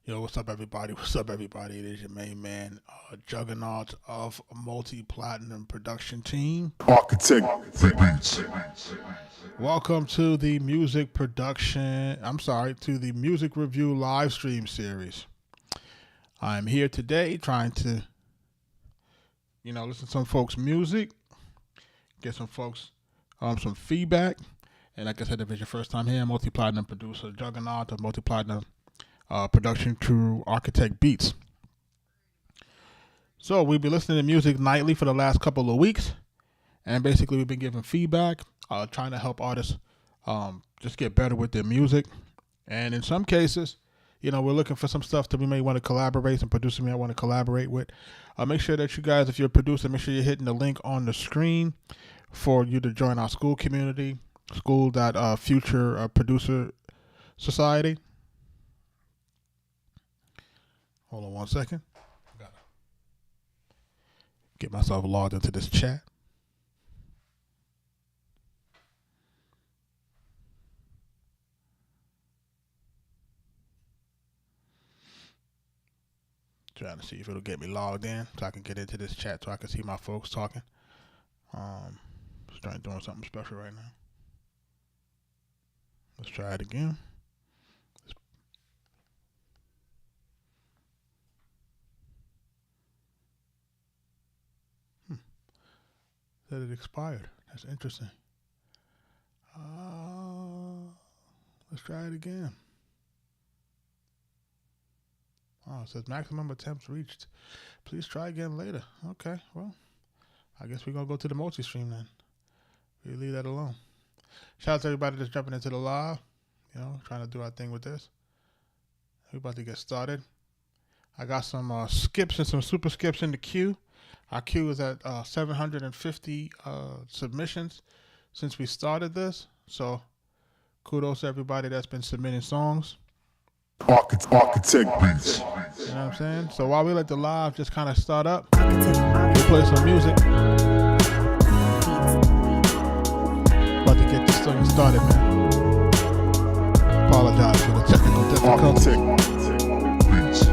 Yo, what's up, everybody? What's up, everybody? It is your main man, juggernaut of a multi-platinum production team. Arkatech Beatz. Welcome to the music to the music review live stream series. I'm here today trying to, listen to some folks' music, get some folks some feedback. And like I said, if it's your first time here, multi-platinum producer, juggernaut of multi-platinum production crew, Arkatech Beatz. So we've been listening to music nightly for the last couple of weeks, and basically we've been giving feedback, trying to help artists just get better with their music. And in some cases, we're looking for some stuff that we may want to collaborate, some producers may want to collaborate with. Make sure that you guys, if you're a producer, make sure you're hitting the link on the screen for you to join our school community, School.Future Producer Society. Hold on one second. Gotta get myself logged into this chat. Trying to see if it'll get me logged in so I can get into this chat so I can see my folks talking. Just doing something special right now. Let's try it again. That it expired. That's interesting. Let's try it again. Oh, it says maximum attempts reached. Please try again later. Okay, well, I guess we're going to go to the multi-stream then. We leave that alone. Shout out to everybody that's jumping into the live, trying to do our thing with this. We're about to get started. I got some skips and some super skips in the queue. Our queue is at 750 submissions since we started this. So kudos to everybody that's been submitting songs. Arkatech Beatz. You know what I'm saying? So while we let the live just kind of start up, we'll play some music. About to get this thing started, man. Apologize for the technical difficulties. Arkatech Beatz.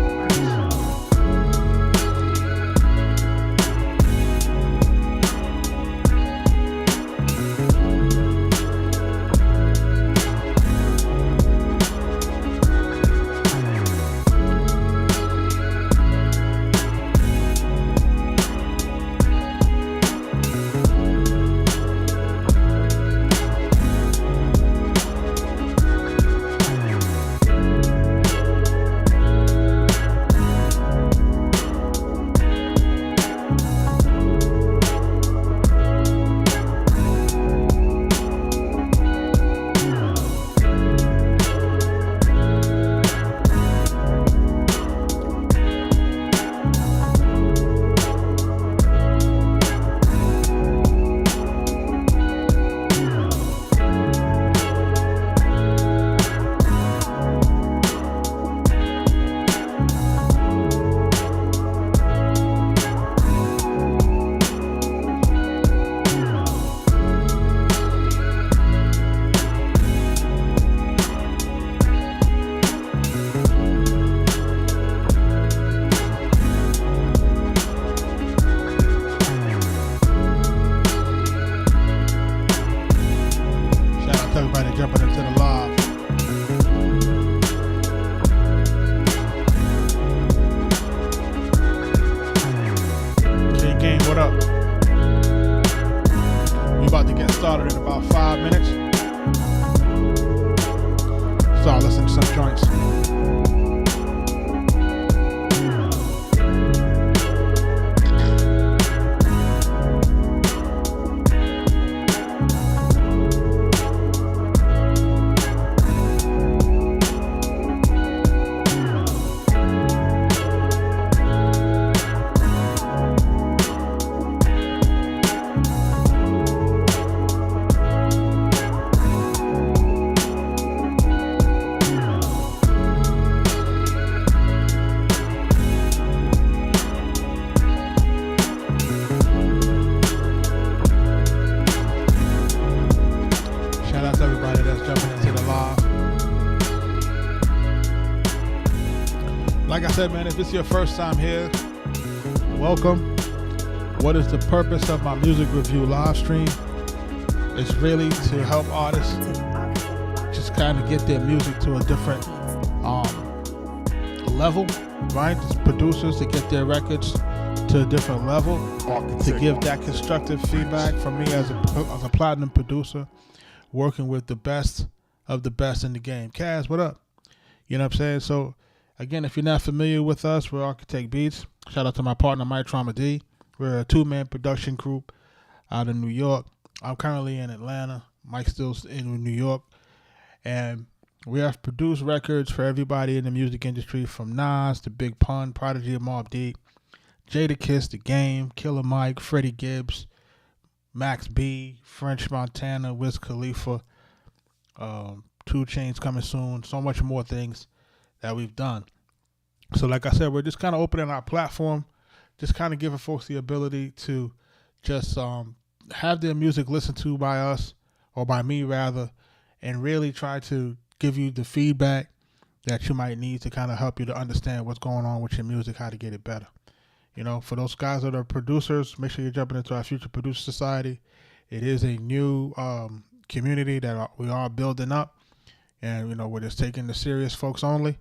Jumping into the live. King Game, what up? We about to get started in about 5 minutes. Start listening to some joints. Like I said, man, if this is your first time here, welcome. What is the purpose of my music review live stream? It's really to help artists just kind of get their music to a different level, right? Just producers to get their records to a different level, to give that constructive feedback from me as a platinum producer, working with the best of the best in the game. Kaz, what up? You know what I'm saying? So, again, if you're not familiar with us, we're Arkatech Beatz. Shout out to my partner, Mike Trauma D. We're a two-man production group out in New York. I'm currently in Atlanta. Mike's still in New York. And we have produced records for everybody in the music industry, from Nas to Big Pun, Prodigy of Mobb Deep, Jadakiss, The Game, Killer Mike, Freddie Gibbs, Max B, French Montana, Wiz Khalifa, 2 Chainz coming soon, so much more things that we've done. So like I said, we're just kind of opening our platform, just kind of giving folks the ability to just have their music listened to by us, or by me rather, and really try to give you the feedback that you might need to kind of help you to understand what's going on with your music, how to get it better. You know, for those guys that are producers, make sure you're jumping into our Future Producer Society. It is a new community that we are building up, and, you know, we're just taking the serious folks only,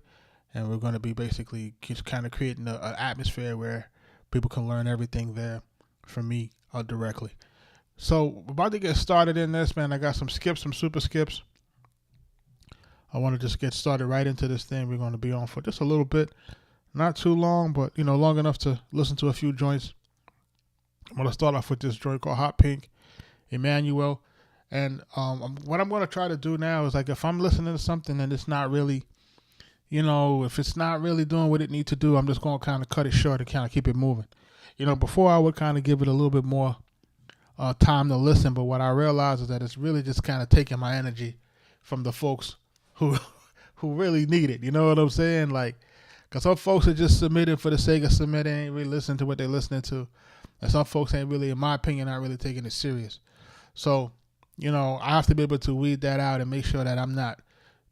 and we're going to be basically just kind of creating an atmosphere where people can learn everything there from me directly. So we're about to get started in this, man. I got some skips, some super skips. I want to just get started right into this thing. We're going to be on for just a little bit. Not too long, but, you know, long enough to listen to a few joints. I'm going to start off with this joint called Hot Pink, Emmanuel. And what I'm going to try to do now is, like, if I'm listening to something and it's not really, you know, if it's not really doing what it needs to do, I'm just going to kind of cut it short and kind of keep it moving. You know, before I would kind of give it a little bit more time to listen, but what I realize is that it's really just kind of taking my energy from the folks who really need it. You know what I'm saying? Like, because some folks are just submitting for the sake of submitting, ain't really listening to what they're listening to. And some folks ain't really, in my opinion, not really taking it serious. So, you know, I have to be able to weed that out and make sure that I'm not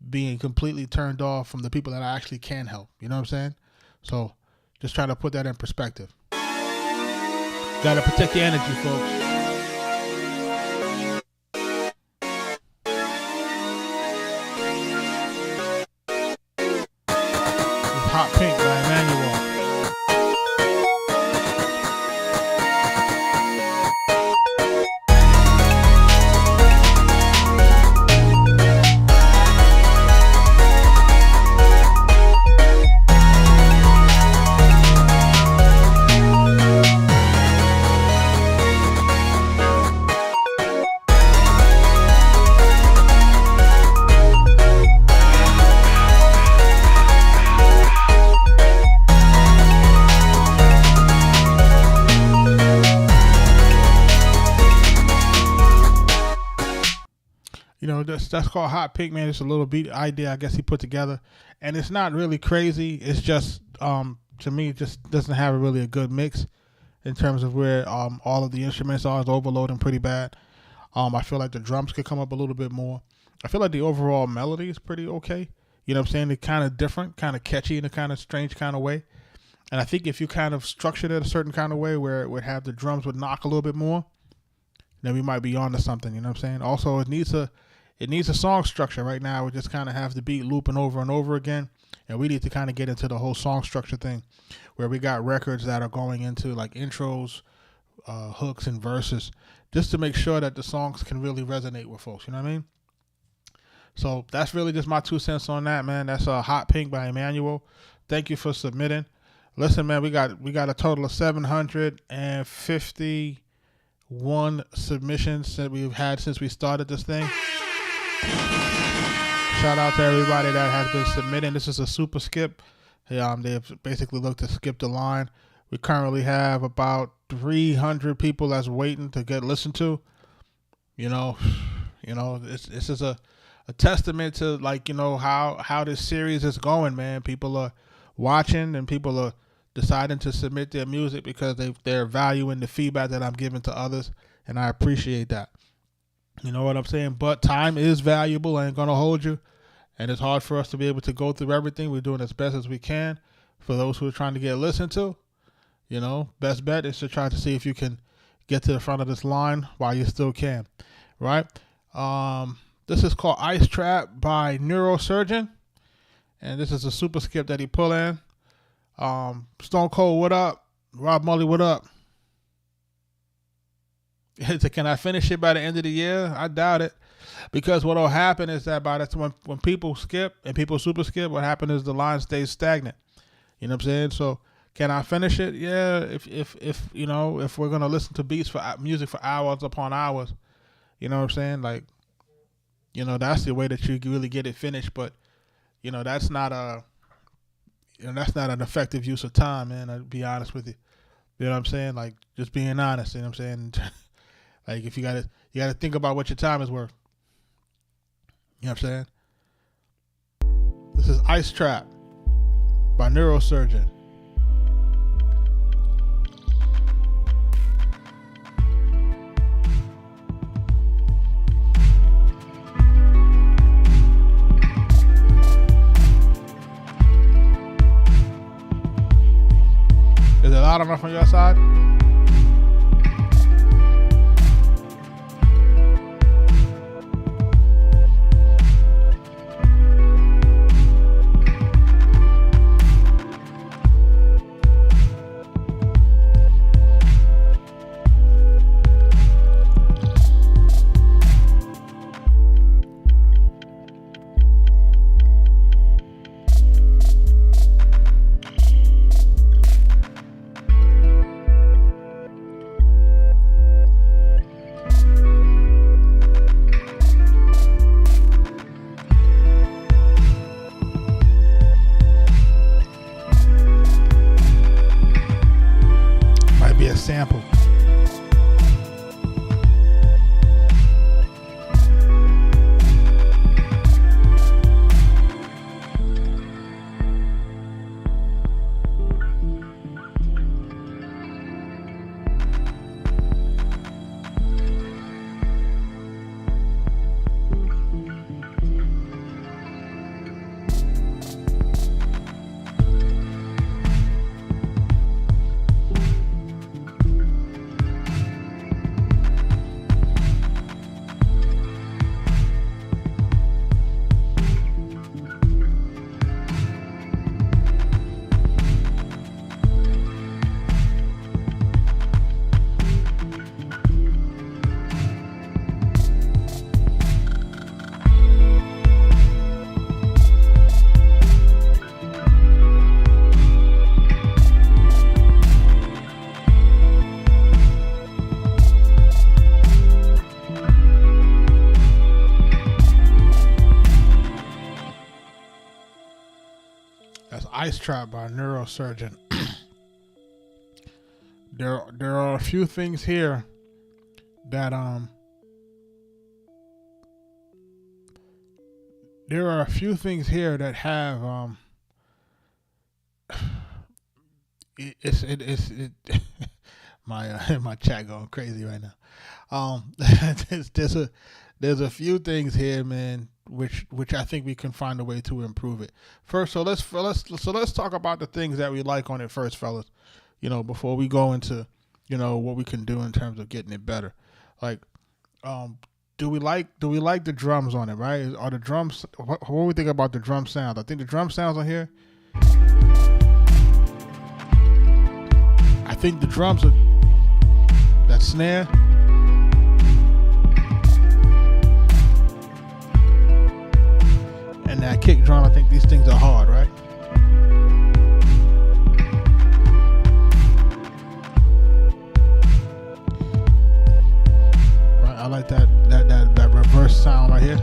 being completely turned off from the people that I actually can help. You know what I'm saying? So just trying to put that in perspective. Got to protect your energy, folks. Hot Pink by Emmanuel. You know, that's called Hot Pink, man. It's a little beat idea I guess he put together, and it's not really crazy. It's just to me, it just doesn't have really a good mix in terms of where all of the instruments are. It's overloading pretty bad. I feel like the drums could come up a little bit more. I feel like the overall melody is pretty okay. You know what I'm saying? It's kind of different, kind of catchy in a kind of strange kind of way. And I think if you kind of structured it a certain kind of way where it would have the drums would knock a little bit more, then we might be on to something. You know what I'm saying? Also, it needs a song structure. Right now, we just kind of have the beat looping over and over again. And we need to kind of get into the whole song structure thing where we got records that are going into like intros, hooks, and verses, just to make sure that the songs can really resonate with folks. You know what I mean? So that's really just my 2 cents on that, man. That's Hot Pink by Emmanuel. Thank you for submitting. Listen, man, we got a total of 751 submissions that we've had since we started this thing. Shout out to everybody that has been submitting. This is a super skip. They've basically looked to skip the line. We currently have about 300 people that's waiting to get listened to. You know, this is a testament to, like, you know, how this series is going, man. People are watching and people are deciding to submit their music because they're valuing the feedback that I'm giving to others, and I appreciate that. You know what I'm saying? But time is valuable. I ain't going to hold you. And it's hard for us to be able to go through everything. We're doing as best as we can. for those who are trying to get listened to, best bet is to try to see if you can get to the front of this line while you still can, right? This is called Ice Trap by Neurosurgeon, and this is a super skip that he pull in. Stone Cold, what up? Rob Mully, what up? Can I finish it by the end of the year? I doubt it, because what will happen is that by the time when people skip and people super skip, what happens is the line stays stagnant. You know what I'm saying? So can I finish it? Yeah. If we're gonna listen to beats for music for hours upon hours, you know what I'm saying? Like, that's the way that you really get it finished. But that's not that's not an effective use of time, man. I'll be honest with you. You know what I'm saying? Like, just being honest. You know what I'm saying? Like, if you gotta think about what your time is worth. You know what I'm saying? This is Ice Trap by Neurosurgeon. Is it loud enough on your side? Sample. Ice Trap by Neurosurgeon. There are a few things here that have my chat going crazy right now. There's a few things here, man, which I think we can find a way to improve it. First, so let's talk about the things that we like on it first, fellas. Before we go into, what we can do in terms of getting it better. Like, do we like the drums on it, right? Are the drums, what do we think about the drum sound? I think the drum sounds on here, I think the drums are, that snare, and that kick drum, I think these things are hard, right? Right, I like that reverse sound right here.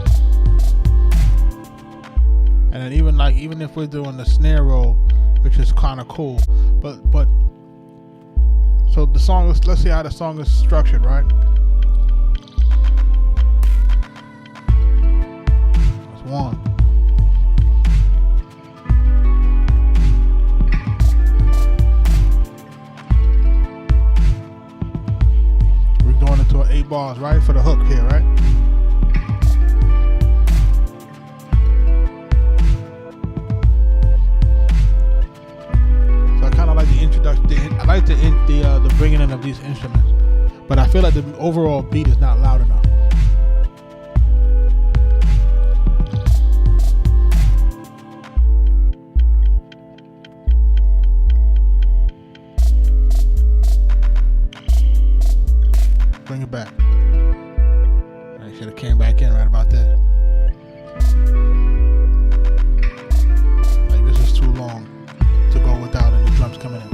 And then even if we're doing the snare roll, which is kind of cool, but so the song is, let's see how the song is structured, right? That's one. We're going into an 8 bars, right? For the hook here, right? these instruments. But I feel like the overall beat is not loud enough. Bring it back. I should have came back in right about that. Like, this is too long to go without, and the drums coming in.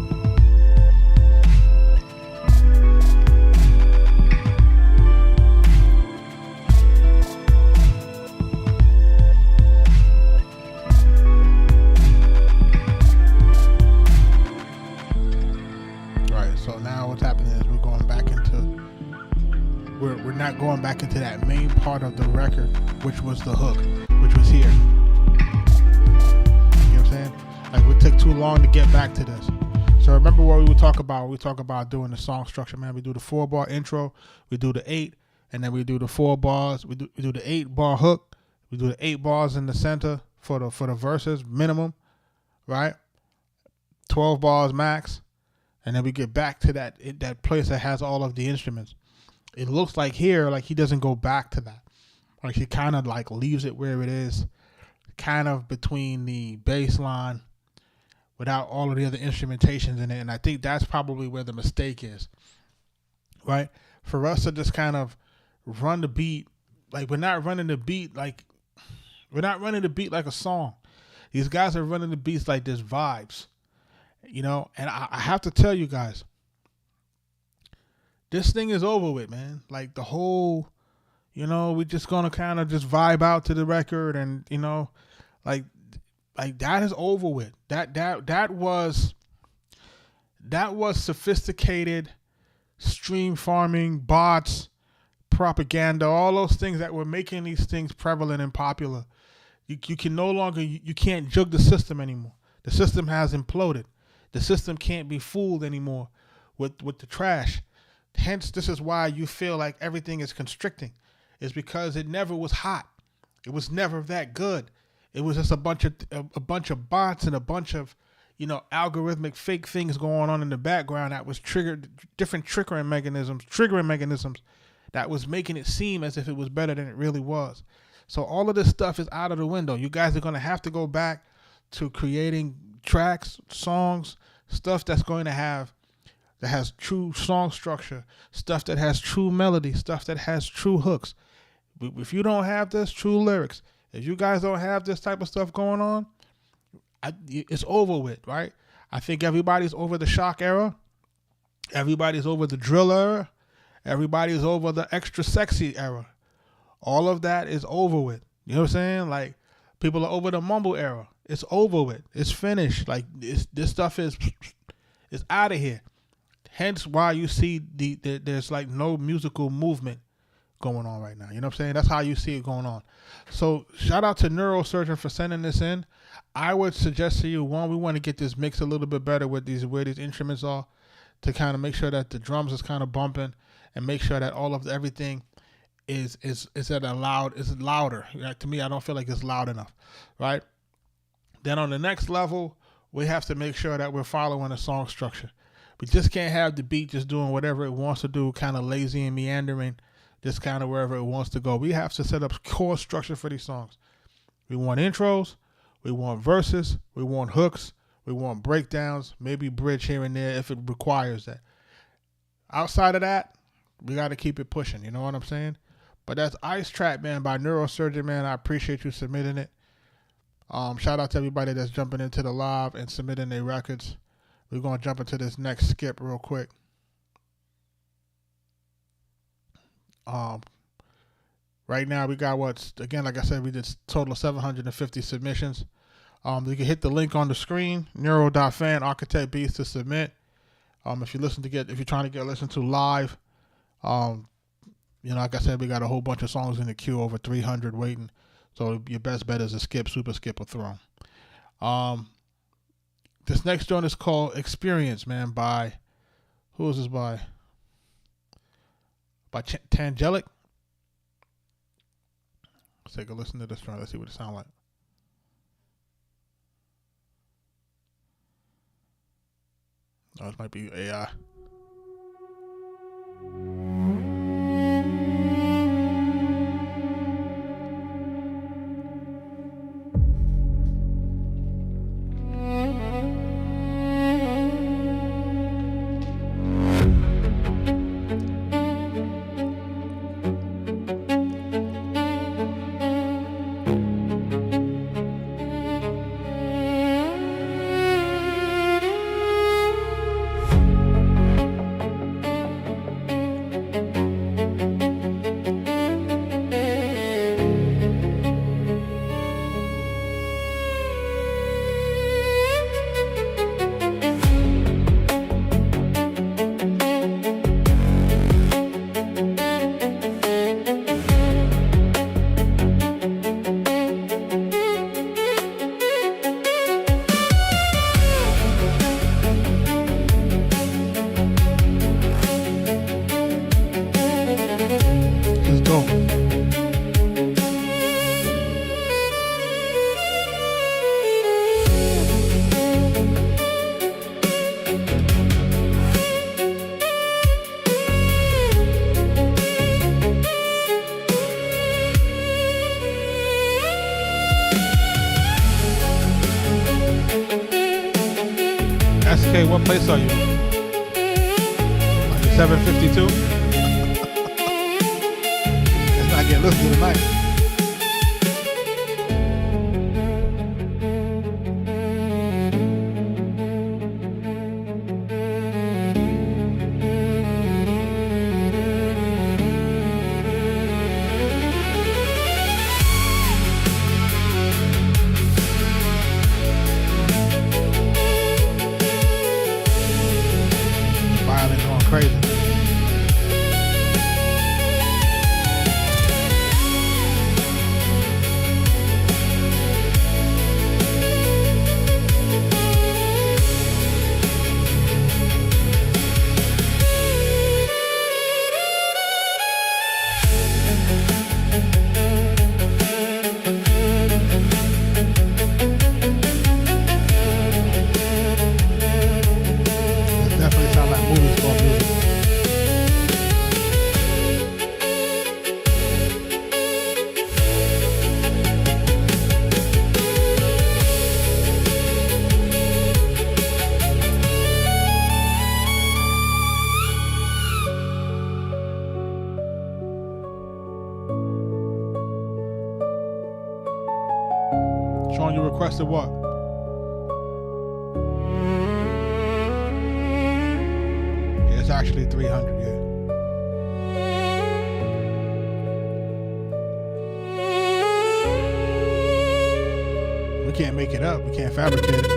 Right, so now what's happening is we're going back into we're not going back into that main part of the record, which was the hook, which was here. You know what I'm saying? Like, we took too long to get back to this. So remember what we would talk about? We talk about doing the song structure, man. We do the 4-bar intro, we do the 8, and then we do the 4 bars. We do the 8-bar hook. We do the 8 bars in the center for the verses minimum, right? 12 bars max, and then we get back to that place that has all of the instruments. It looks like here, like he doesn't go back to that. Like, he kind of like leaves it where it is, kind of between the bass line without all of the other instrumentations in it. And I think that's probably where the mistake is, right? For us to just kind of run the beat, like we're not running the beat like a song. These guys are running the beats like there's vibes, you know? And I have to tell you guys, this thing is over with, man. Like, the whole, you know, we're just going to kind of just vibe out to the record, and, you know, like that is over with. That was sophisticated stream farming, bots, propaganda, all those things that were making these things prevalent and popular. You can no longer, you can't jug the system anymore. The system has imploded. The system can't be fooled anymore with the trash. Hence, this is why you feel like everything is constricting. It's because it never was hot. It was never that good. It was just a bunch of bots and a bunch of, you know, algorithmic fake things going on in the background that was triggered, different triggering mechanisms that was making it seem as if it was better than it really was. So all of this stuff is out of the window. You guys are going to have to go back to creating tracks, songs, stuff that has true song structure, stuff that has true melody, stuff that has true hooks. If you don't have this, true lyrics, if you guys don't have this type of stuff going on, it's over with, right? I think everybody's over the shock era. Everybody's over the drill era. Everybody's over the extra sexy era. All of that is over with. You know what I'm saying? Like, people are over the mumble era. It's over with. It's finished. Like, this stuff is out of here. Hence why you see there's like no musical movement going on right now. You know what I'm saying? That's how you see it going on. So shout out to Neurosurgeon for sending this in. I would suggest to you, one, we want to get this mix a little bit better with where these instruments are, to kind of make sure that the drums is kind of bumping, and make sure that all of everything is louder. Like, to me, I don't feel like it's loud enough, right? Then on the next level, we have to make sure that we're following a song structure. We just can't have the beat just doing whatever it wants to do, kind of lazy and meandering, just kind of wherever it wants to go. We have to set up core structure for these songs. We want intros, we want verses, we want hooks, we want breakdowns, maybe bridge here and there if it requires that. Outside of that, we got to keep it pushing, you know what I'm saying? But that's Ice Trap, man, by Neurosurgeon, man. I appreciate you submitting it. Shout out to everybody that's jumping into the live and submitting their records. We're going to jump into this next skip real quick. Right now we got like I said, we did total of 750 submissions. You can hit the link on the screen, neuro.fan, Arkatech Beatz to submit. If you're trying to get listened to live, like I said, we got a whole bunch of songs in the queue, over 300 waiting. So your best bet is a skip, super skip, or throw. This next joint is called Experience, man, by, who is this by? By Tangelic. Let's take a listen to this joint. Let's see what it sounds like. Oh, it might be AI. Let's go. SK, what place are you? Like 752? Let's not get listened tonight. Violin going crazy. It definitely sounds like movie score music. Sean, you requested what? Yeah, it's actually 300, yeah. We can't make it up. We can't fabricate it.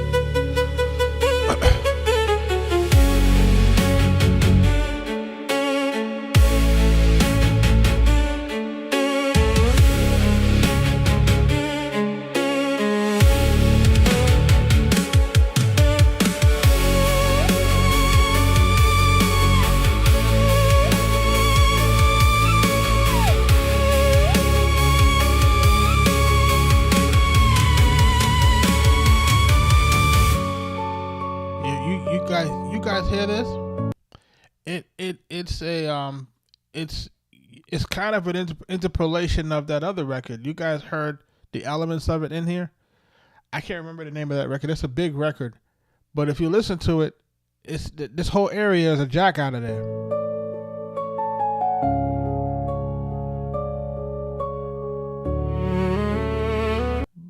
You guys hear this? It's kind of an interpolation of that other record. You guys heard the elements of it in here? I can't remember the name of that record. It's a big record, but if you listen to it, this whole area is a jack out of there.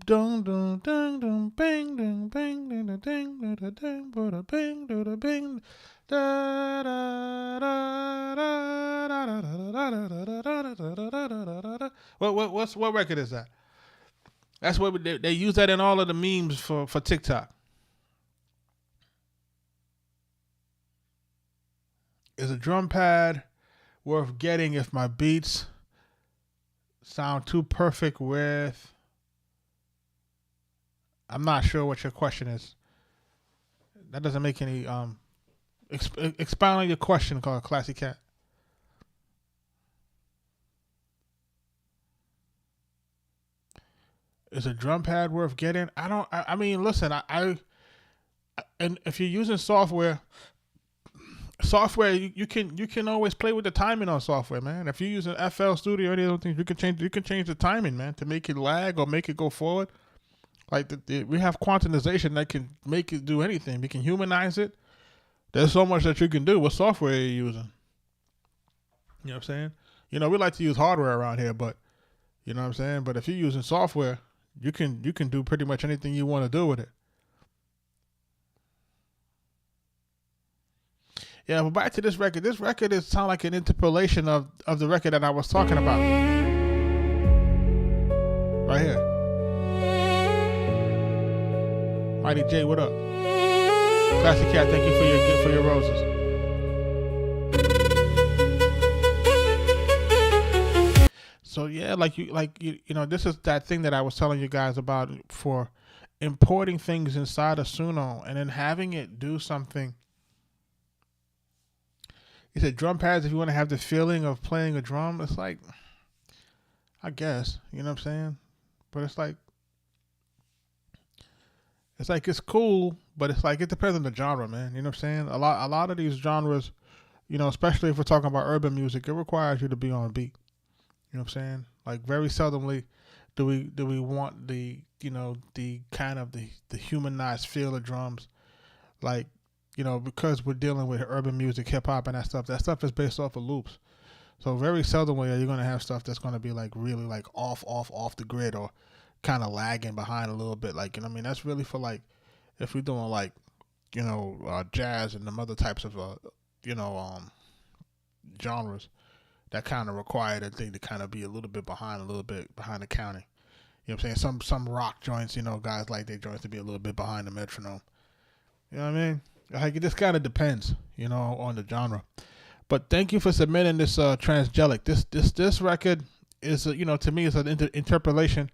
Dun dun dun dun bang dun bang dun dun ding dun dun ding dun bang dun dun bing da da da da da. What record is that? That's what they use that in all of the memes for TikTok. Is a drum pad worth getting if my beats sound too perfect with? I'm not sure what your question is. That doesn't make any expound on your question, called Classy Cat. Is a drum pad worth getting? I mean, listen, I and if you're using software, software, you can always play with the timing on software, man. If you're using FL Studio or any other things, you can change the timing, man, to make it lag or make it go forward. Like we have quantization that can make it do anything. We can humanize it. There's so much that you can do with software you're using. You know what I'm saying? You know, we like to use hardware around here, but you know what I'm saying? But if you're using software, you can do pretty much anything you want to do with it. Yeah, but back to this record. This record is sound like an interpolation of the record that I was talking about. Right here. Mighty J, what up? Classic Cat, thank you for your roses. So yeah, like you know, this is that thing that I was telling you guys about for importing things inside of Suno and then having it do something. He said drum pads, if you want to have the feeling of playing a drum, it's like, I guess, you know what I'm saying? But it's like it's cool, but it's like it depends on the genre, man. You know what I'm saying? A lot of these genres, you know, especially if we're talking about urban music, it requires you to be on beat. You know what I'm saying? Like very seldomly do we want the, you know, the kind of the humanized feel of drums, like, you know, because we're dealing with urban music, hip hop, and that stuff is based off of loops. So very seldomly are you gonna have stuff that's gonna be like really like off the grid or kind of lagging behind a little bit. Like, you know what I mean? That's really for like if we're doing like, you know, jazz and the other types of you know, genres that kind of require that thing to kind of be a little bit behind the counting. You know what I'm saying? Some rock joints, you know, guys like their joints to be a little bit behind the metronome. You know what I mean? Like it just kind of depends, you know, on the genre. But thank you for submitting this Transgelic. This record is, you know, to me it's an interpolation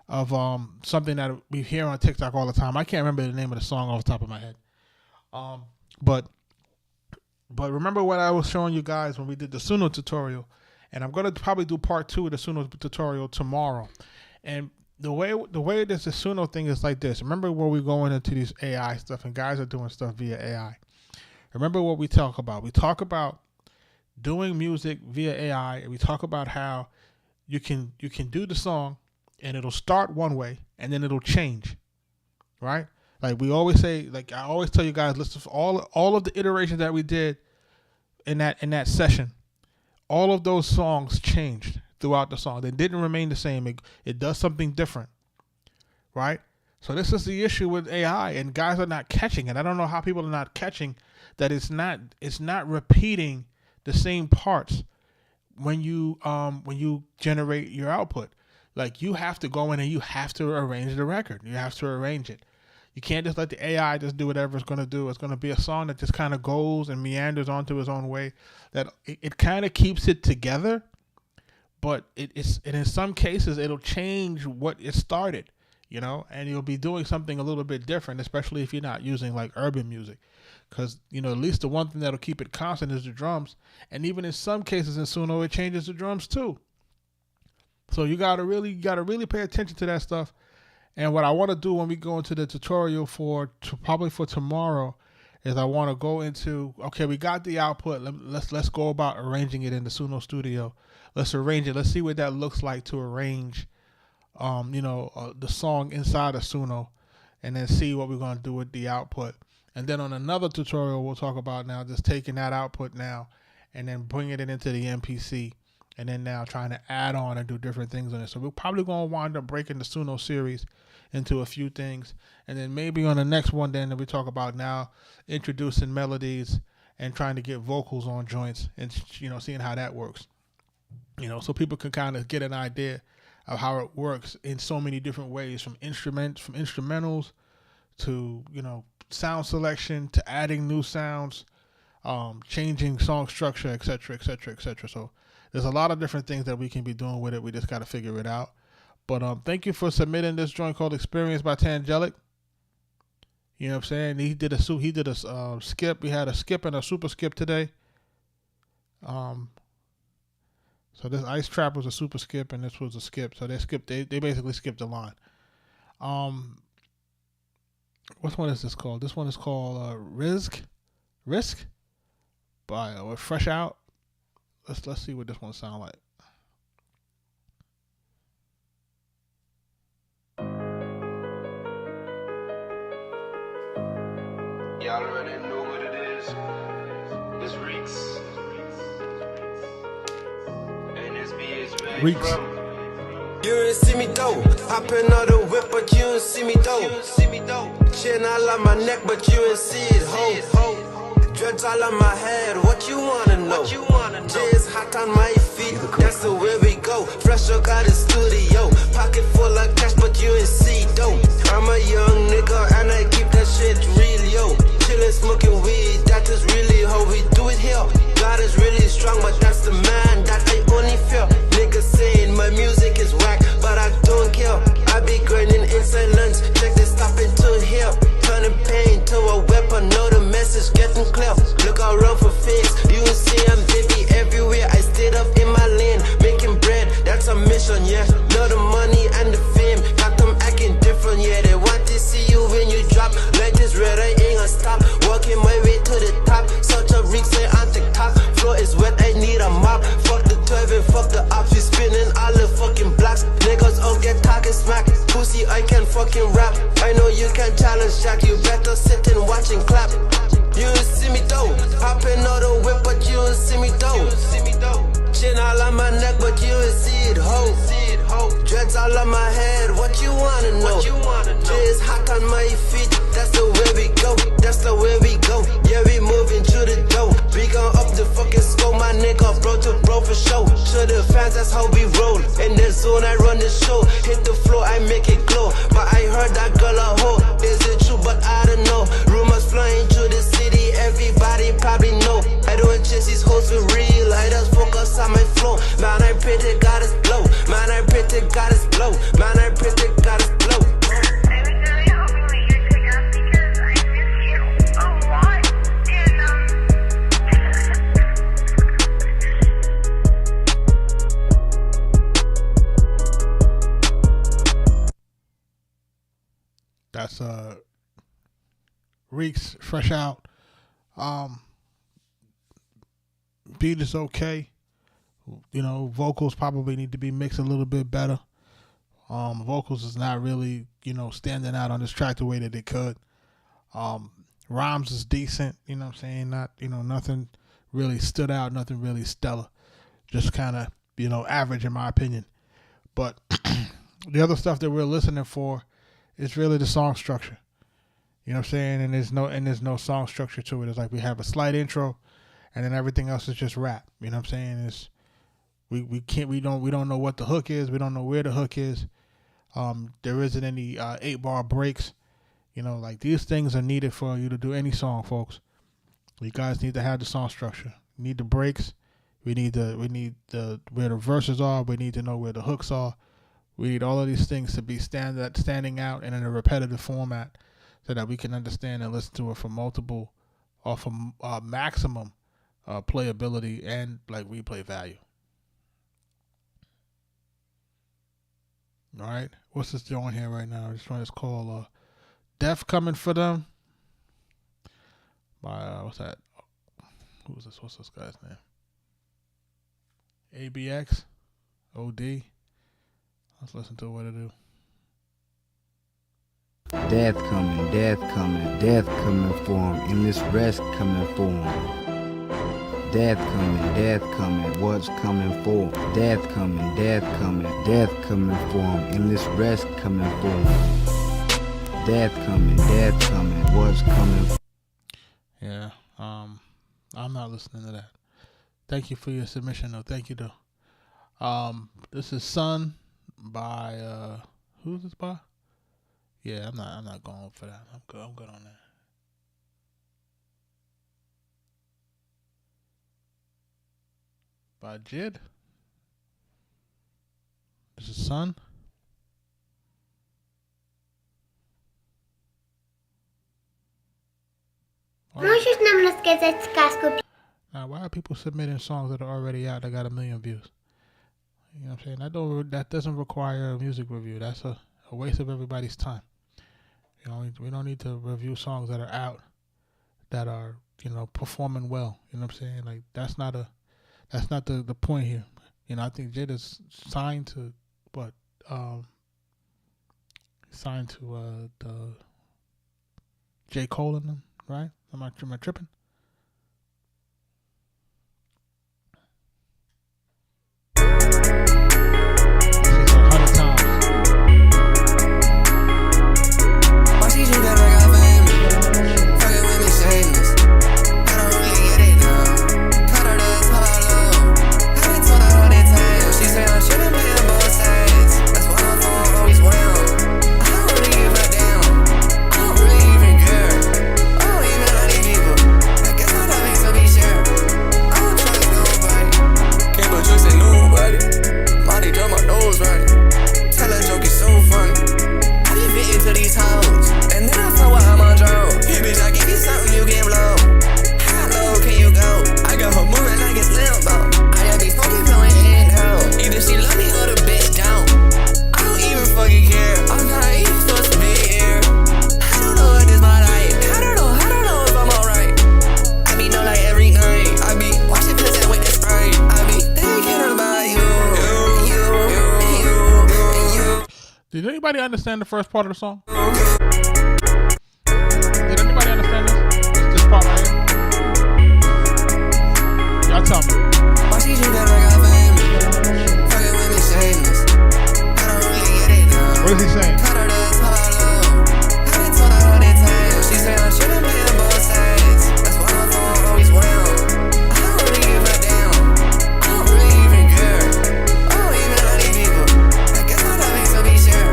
of something that we hear on TikTok all the time. I can't remember the name of the song off the top of my head. But remember what I was showing you guys when we did the Suno tutorial, and I'm gonna probably do part 2 of the Suno tutorial tomorrow. And the way this Suno thing is like this. Remember where we're going into these AI stuff, and guys are doing stuff via AI. Remember what we talk about. We talk about doing music via AI, and we talk about how you can do the song, and it'll start one way, and then it'll change, right? Like we always say, like I always tell you guys, listen to all of the iterations that we did in that session. All of those songs changed throughout the song. They didn't remain the same. It does something different, right? So this is the issue with AI, and guys are not catching it. I don't know how people are not catching that it's not repeating the same parts when you generate your output. Like you have to go in and you have to arrange the record. You have to arrange it. You can't just let the AI just do whatever it's going to do. It's going to be a song that just kind of goes and meanders onto its own way. That it kind of keeps it together, but and in some cases it'll change what it started, you know, and you'll be doing something a little bit different, especially if you're not using like urban music, because you know at least the one thing that'll keep it constant is the drums, and even in some cases in Suno it changes the drums too. So you gotta really pay attention to that stuff. And what I want to do when we go into the tutorial probably for tomorrow is I want to go into, okay, we got the output. Let's go about arranging it in the Suno Studio. Let's arrange it. Let's see what that looks like to arrange, the song inside of Suno, and then see what we're going to do with the output. And then on another tutorial, we'll talk about now just taking that output now and then bringing it into the MPC. And then now trying to add on and do different things on it. So we're probably going to wind up breaking the Suno series into a few things. And then maybe on the next one, then we talk about now introducing melodies and trying to get vocals on joints and, you know, seeing how that works. You know, so people can kind of get an idea of how it works in so many different ways, from instrumentals to, you know, sound selection to adding new sounds, changing song structure, et cetera, et cetera, et cetera. So there's a lot of different things that we can be doing with it. We just got to figure it out. But thank you for submitting this joint called Experience by Tangelic. You know what I'm saying? He did a skip. We had a skip and a super skip today. So this Ice Trap was a super skip and this was a skip. So they basically skipped the line. What one is this called? This one is called Risk. by with Fresh Out. Let's see what this one sound like. Y'all already know what it is. It's Reeks. And this beat is made Reeks. from. You ain't see me though, hopping out the whip, but you ain't see me though. Chain all on my neck, but you ain't see it, ho. Dreads all on my head, what you wanna know? J's hot on my feet, that's the way we go. Fresh out of the studio, pocket full of cash, but you ain't see though. I'm a young nigga and I keep that shit real, yo. Chillin', smoking weed, that is really how we do it here. God is really strong, but that's the man that I only fear. Niggas saying my music is whack, but I don't care. I be grinding in silence, check this stop into here. Turning pain to a weapon, know the message getting clear. Look around for fakes, you will see I'm baby everywhere. I stayed up in my lane, making bread, that's a mission, yeah. Know the money and the fame, got them acting different, yeah. They want to see you when you drop, light is red, I ain't gonna stop. Walking my way to the top, such a rig, say on TikTok. Floor is wet, I need a mop. Fuck the 12 and fuck the ops, we spinning all the fucking blocks. Niggas all get talking smack, pussy I can fucking rap. I know you can challenge Jack, you better sit and watch and clap. You ain't see me though, hopping out the whip, but you ain't see me though. Chin all on my neck, but you ain't see it, ho. Dreads all on my head, what you wanna know? J's hot on my feet, that's the way we go. That's the way we go, yeah, we moving to the door. We gon' up the fucking scope, my nigga, bro to bro for show. To the fans, that's how we roll. In the zone, I run the show. Hit the floor, I make it glow. But I heard that girl a hoe. Is it true? But I don't know. Rumors flying through the city, everybody probably know. I don't chase these hoes for real, I just focus on my flow. Man, I pray to God it's blow. Man, I pray to God it's blow. Man, I pray to God it's blow. That's Reeks, Fresh Out. Beat is okay. You know, vocals probably need to be mixed a little bit better. Vocals is not really, you know, standing out on this track the way that they could. Rhymes is decent, you know what I'm saying? Not, you know, nothing really stood out, nothing really stellar. Just kind of, you know, average in my opinion. But the other stuff that we're listening for is really the song structure. You know what I'm saying? And there's no song structure to it. It's like we have a slight intro and then everything else is just rap. You know what I'm saying? It's we don't know what the hook is. We don't know where the hook is. There isn't any 8-bar breaks. You know, like these things are needed for you to do any song, folks. You guys need to have the song structure. You need the breaks. We need the where the verses are. We need to know where the hooks are. We need all of these things to be standing out and in a repetitive format so that we can understand and listen to it for multiple or for maximum playability and like replay value. All right, what's this joint here right now? This one is called Death Coming for Them by what's that? Who's this? What's this guy's name? ABX OD. Let's listen to what it do. Death coming, death coming, death coming for him. Endless rest coming for him. Death coming, what's coming for him? Death coming, death coming for him. Endless rest coming for him. Death coming, what's coming. Yeah, I'm not listening to that. Thank you for your submission, though. Thank you, though. This is Sun by who's this by? Yeah, I'm not going for that. I'm good on that. By Jid. This is Sun. Możesz nam rozkazać сказку? Now, why are people submitting songs that are already out that got 1 million views? You know what I'm saying? That doesn't require a music review. That's a waste of everybody's time. You know, we don't need to review songs that are out that are, performing well. You know what I'm saying? Like that's not the point here. I think Jada's signed to what? Signed to the J. Cole and them, right? Am I tripping? Did anybody understand the first part of the song? Did anybody understand this part right here? Y'all tell me. Why she do that like I'm famous? Fucking with me shameless. I don't really get it now. What is he saying? Cut her dust, I've been told her 100 times. She say I shouldn't be on both sides. That's why my phone always round. I don't really give a damn. I don't really even care. I don't even know these people. I guess my love ain't so be sure.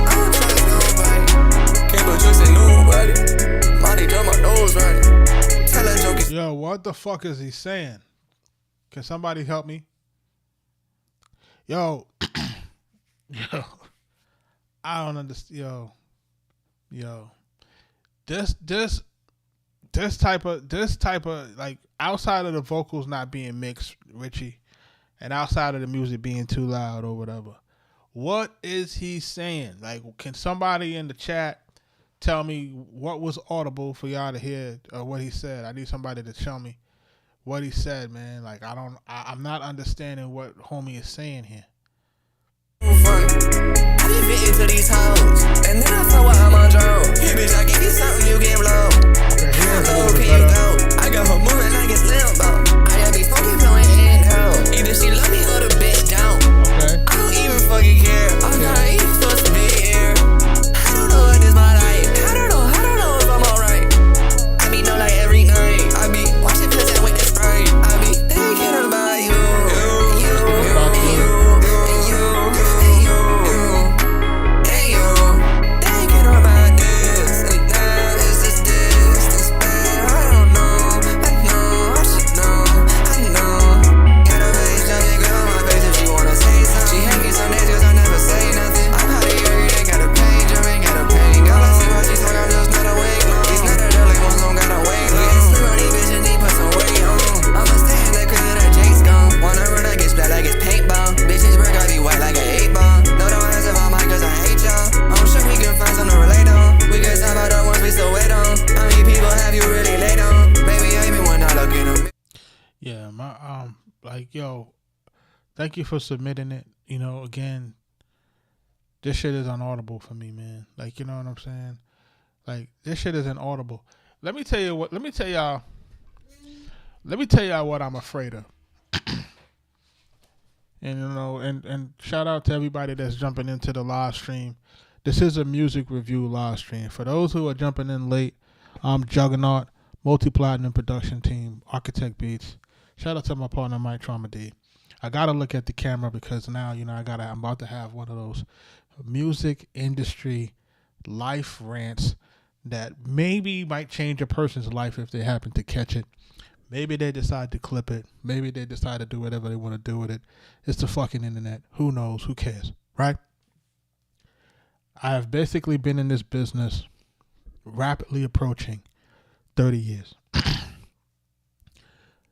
I don't trust nobody. Can't put trust in nobody. Monty done my nose running. Tell a joke. Yo, what the fuck is he saying? Can somebody help me? Yo, I don't understand. Yo, this type of like outside of the vocals not being mixed, Richie, and outside of the music being too loud or whatever, what is he saying? Like, can somebody in the chat tell me what was audible for y'all to hear or what he said? I need somebody to tell me what he said, man. Like, I'm not understanding what homie is saying here. I be fitting to these hoes, and then I saw what I'm on drone. Hey bitch, I give you something you can blow. How low can you go? I got her moving like it's limbo. I just be fucking blowing in hell. Either she love me or the bitch don't. Okay. I don't even fucking care. I'm not even supposed to be here. I don't know what is my life. I don't know if I'm alright. I be know like every night. I be watching pills and with the Sprite. I be thinking about you. Yeah, yo, thank you for submitting it. Again, this shit is inaudible for me, man. Like, you know what I'm saying? Like, this shit is inaudible. Let me tell y'all what I'm afraid of. And shout out to everybody that's jumping into the live stream. This is a music review live stream. For those who are jumping in late, I'm Juggernaut, multi-platinum production team, Arkatech Beatz. Shout out to my partner Mike Trauma D. I gotta look at the camera because now I'm about to have one of those music industry life rants that maybe might change a person's life if they happen to catch it. Maybe they decide to clip it. Maybe they decide to do whatever they want to do with it. It's the fucking internet. Who knows? Who cares? Right? I have basically been in this business rapidly approaching 30 years.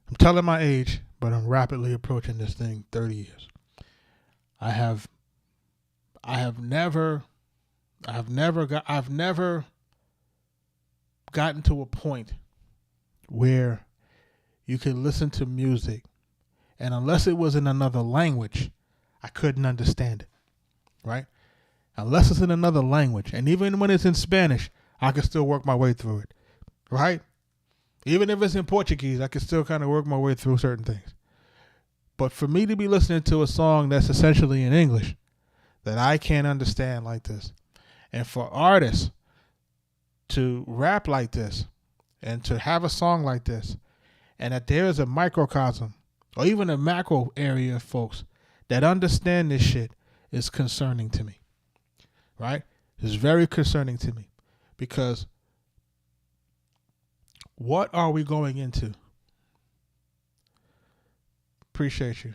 I'm telling my age, but I'm rapidly approaching this thing 30 years. I have never gotten to a point where you could listen to music, and unless it was in another language, I couldn't understand it, right? Unless it's in another language, and even when it's in Spanish, I can still work my way through it, right? Even if it's in Portuguese, I can still kind of work my way through certain things. But for me to be listening to a song that's essentially in English that I can't understand like this, and for artists to rap like this and to have a song like this, and that there is a microcosm or even a macro area of folks that understand this shit is concerning to me, right? It's very concerning to me because what are we going into? Appreciate you.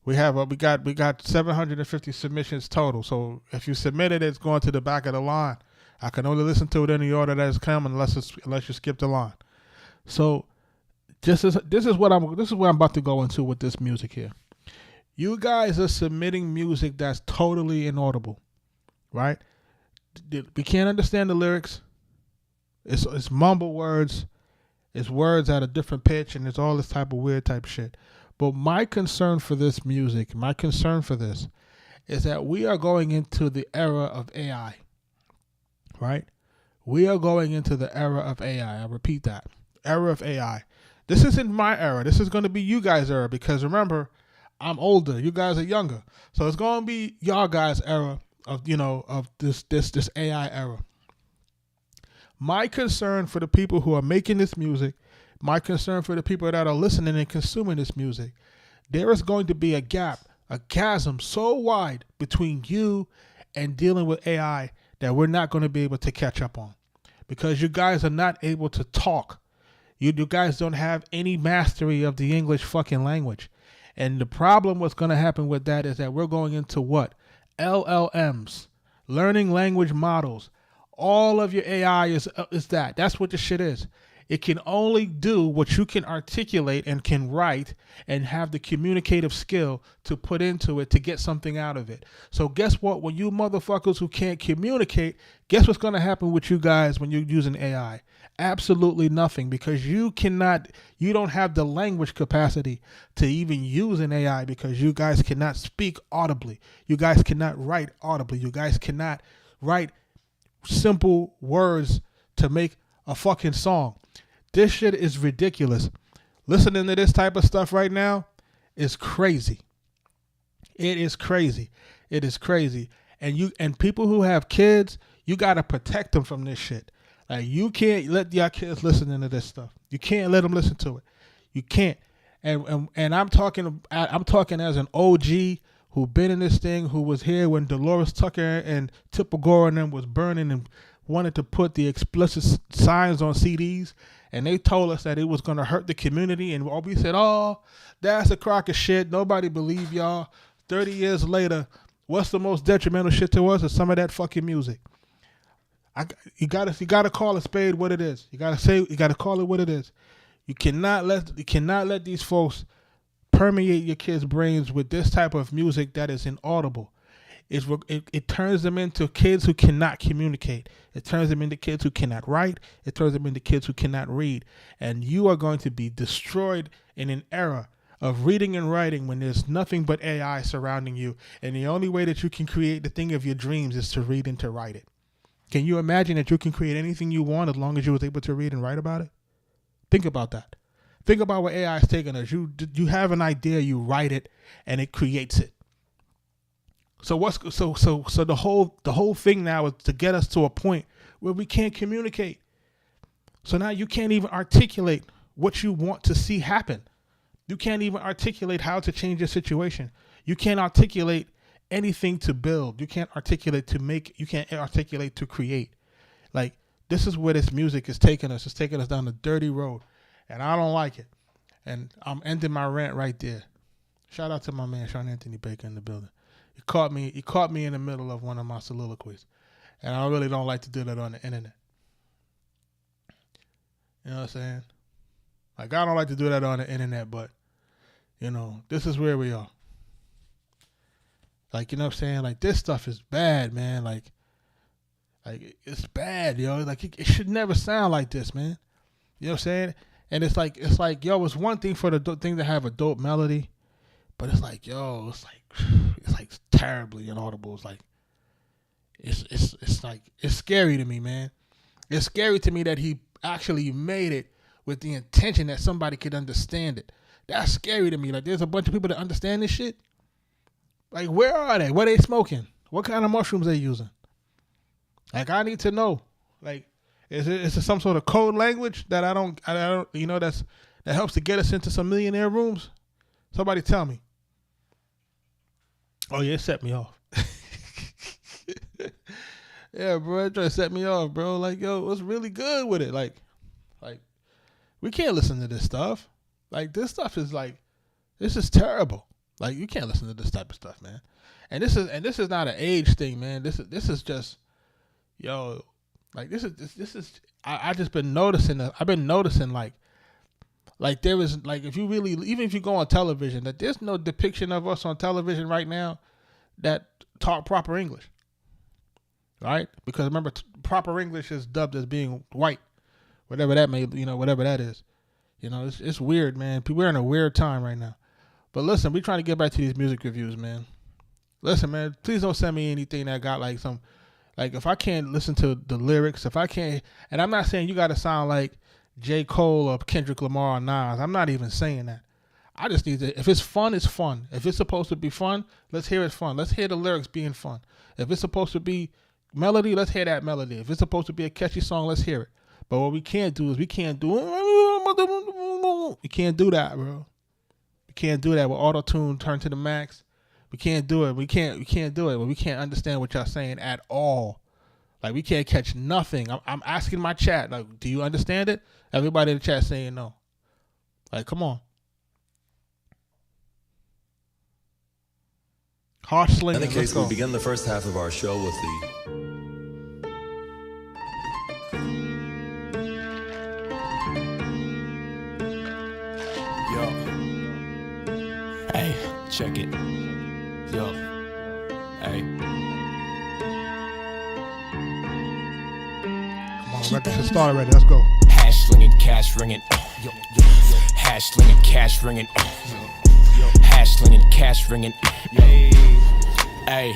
We got 750 submissions total. So if you submitted it, it's going to the back of the line. I can only listen to it in the order that it's coming unless you skip the line. So this is what I'm about to go into with this music here. You guys are submitting music that's totally inaudible, right? We can't understand the lyrics. It's mumble words. It's words at a different pitch, and it's all this type of weird type shit. But my concern for this music, my concern for this, is that we are going into the era of AI, right? We are going into the era of AI. I repeat that. Era of AI. This isn't my era. This is going to be you guys' era because remember, I'm older. You guys are younger. So it's going to be y'all guys' era of this AI era. My concern for the people who are making this music, my concern for the people that are listening and consuming this music, there is going to be a gap, a chasm so wide between you and dealing with AI that we're not going to be able to catch up on because you guys are not able to talk. You guys don't have any mastery of the English fucking language. And the problem what's going to happen with that is that we're going into what? LLMs, learning language models. All of your AI is that. That's what the shit is. It can only do what you can articulate and can write and have the communicative skill to put into it to get something out of it. So guess what? When you motherfuckers who can't communicate, guess what's going to happen with you guys when you're using AI? Absolutely nothing because you don't have the language capacity to even use an AI because you guys cannot speak audibly. You guys cannot write audibly. You guys cannot write simple words to make a fucking song. This shit is ridiculous. Listening to this type of stuff right now is crazy. It is crazy. It is crazy. And people who have kids, you gotta protect them from this shit. Like you can't let your kids listen to this stuff. You can't let them listen to it. You can't. And I'm talking as an OG who been in this thing, who was here when Dolores Tucker and Tipper Gore and them was burning and wanted to put the explicit signs on CDs, and they told us that it was going to hurt the community, and we said, oh, that's a crock of shit. Nobody believed y'all. 30 years later, what's the most detrimental shit to us is some of that fucking music. You gotta call a spade what it is. You gotta call it what it is. You cannot let these folks permeate your kids' brains with this type of music that is inaudible. It turns them into kids who cannot communicate. It turns them into kids who cannot write. It turns them into kids who cannot read. And you are going to be destroyed in an era of reading and writing when there's nothing but AI surrounding you. And the only way that you can create the thing of your dreams is to read and to write it. Can you imagine that you can create anything you want as long as you was able to read and write about it? Think about that. Think about where AI is taking us. You have an idea, you write it, and it creates it. So the whole thing now is to get us to a point where we can't communicate. So now you can't even articulate what you want to see happen. You can't even articulate how to change your situation. You can't articulate anything to build. You can't articulate to make. You can't articulate to create. Like, this is where this music is taking us. It's taking us down the dirty road, and I don't like it. And I'm ending my rant right there. Shout out to my man Sean Anthony Baker in the building. He caught me in the middle of one of my soliloquies, and I really don't like to do that on the internet. You know what I'm saying? Like, I don't like to do that on the internet, but this is where we are. Like, you know what I'm saying? Like, this stuff is bad, man. Like it's bad, yo. Like, it should never sound like this, man. You know what I'm saying? And it's like, yo, it's one thing for the thing to have a dope melody, but it's like, yo, it's like terribly inaudible. It's like, it's like, it's scary to me, man. It's scary to me that he actually made it with the intention that somebody could understand it. That's scary to me. Like, there's a bunch of people that understand this shit. Like, where are they? What are they smoking? What kind of mushrooms are they using? Like, I need to know. Like, is it some sort of code language that I don't, you know, that helps to get us into some millionaire rooms? Somebody tell me. Oh yeah, it set me off. Yeah, bro, it tried to set me off, bro. Like, yo, what's really good with it? Like, we can't listen to this stuff. Like, this stuff is like, this is terrible. Like, you can't listen to this type of stuff, man. And this is not an age thing, man. This is just, yo, like this is. I just been noticing. I've been noticing like there is, like, if you really, even if you go on television, that there's no depiction of us on television right now that talk proper English, right? Because remember, proper English is dubbed as being white, whatever that may, whatever that is. It's weird, man. We're in a weird time right now. But listen, we trying to get back to these music reviews, man. Listen, man, please don't send me anything that got like some, like, if I can't listen to the lyrics, if I can't, and I'm not saying you got to sound like J. Cole or Kendrick Lamar or Nas. I'm not even saying that. I just need to, if it's fun, it's fun. If it's supposed to be fun, let's hear it fun. Let's hear the lyrics being fun. If it's supposed to be melody, let's hear that melody. If it's supposed to be a catchy song, let's hear it. But what we can't do is we can't do that, bro. We can't do that with auto-tune turned to the max. We can't do it. We can't do it. We can't understand what y'all saying at all. Like, we can't catch nothing. I'm asking my chat, like, do you understand it? Everybody in the chat saying no. Like, come on. Harsh slinging. In any case, we begin the first half of our show with the Hey, check it. Yo. Hey. Come on, record should start already. Let's go. Hash slinging, cash ringing. Yo, yo. Hash slinging, cash ringing. Hash slinging, cash ringing. Hey.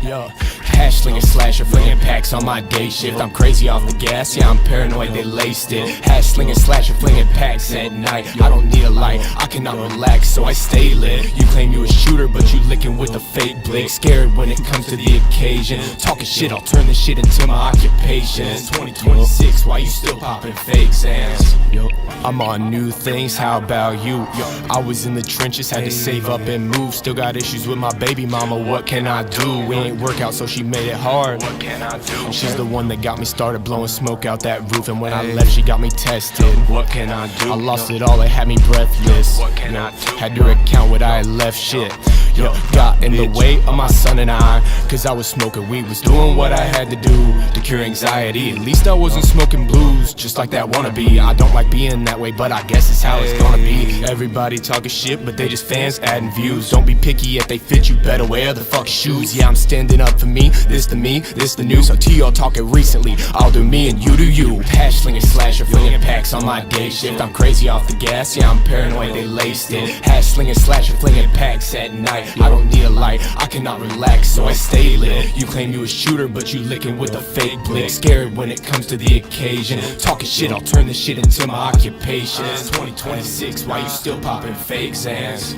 Yo. Hash slinging, slasher, flinging packs on my day shift. I'm crazy off the gas, yeah, I'm paranoid, they laced it. Hash slinging, slasher, flinging packs at night. I don't need a light, I cannot relax, so I stay lit. You claim you a shooter, but you licking with a fake blick. Scared when it comes to the occasion. Talking shit, I'll turn this shit into my occupation. It's 2026, why you still popping fake Xans? Yo, I'm on new things, how about you? Yo, I was in the trenches, had to save up and move. Still got issues with my baby mama, what can I do? We ain't work out, so she made it hard. What can I do? She's the one that got me started blowing smoke out that roof. And when I left, she got me tested. What can I do? I lost it all, it had me breathless. What can I do? Had to recount what I had left, shit. Yo, got in the way of my son and I, cause I was smoking weed, was doing what I had to do to cure anxiety. At least I wasn't smoking blues, just like that wannabe. I don't like being that way, but I guess it's how it's gonna be. Everybody talking shit, but they just fans adding views. Don't be picky if they fit, you better wear the fuck shoes. Yeah, I'm standing up for me, this the news. So to y'all talking recently, I'll do me and you do you. Hash slinging, slasher, flinging packs on my day shift. I'm crazy off the gas, yeah, I'm paranoid, they laced it. Hash slinging, slasher, flinging packs at night. I don't need a light, I cannot relax, so I stay lit. You claim you a shooter, but you licking with a fake blick. Scared when it comes to the occasion. Talking shit, I'll turn this shit into my occupation. It's 2026, why you still popping fake Xans?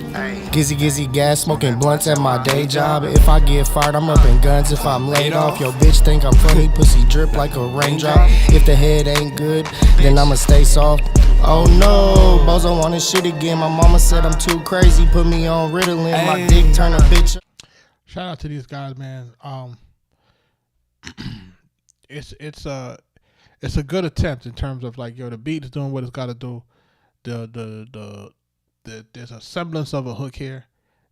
Gizzy gas, smoking blunts at my day job. If I get fired, I'm up in guns. If I'm laid off, yo bitch think I'm funny, pussy drip like a raindrop. If the head ain't good, then I'ma stay soft. Oh no, Bozo on his shit again. My mama said I'm too crazy, put me on Ritalin. My dick turn a bitch. Shout out to these guys, man. It's a good attempt in terms of, like, yo, the beat is doing what it's got to do. There's a semblance of a hook here.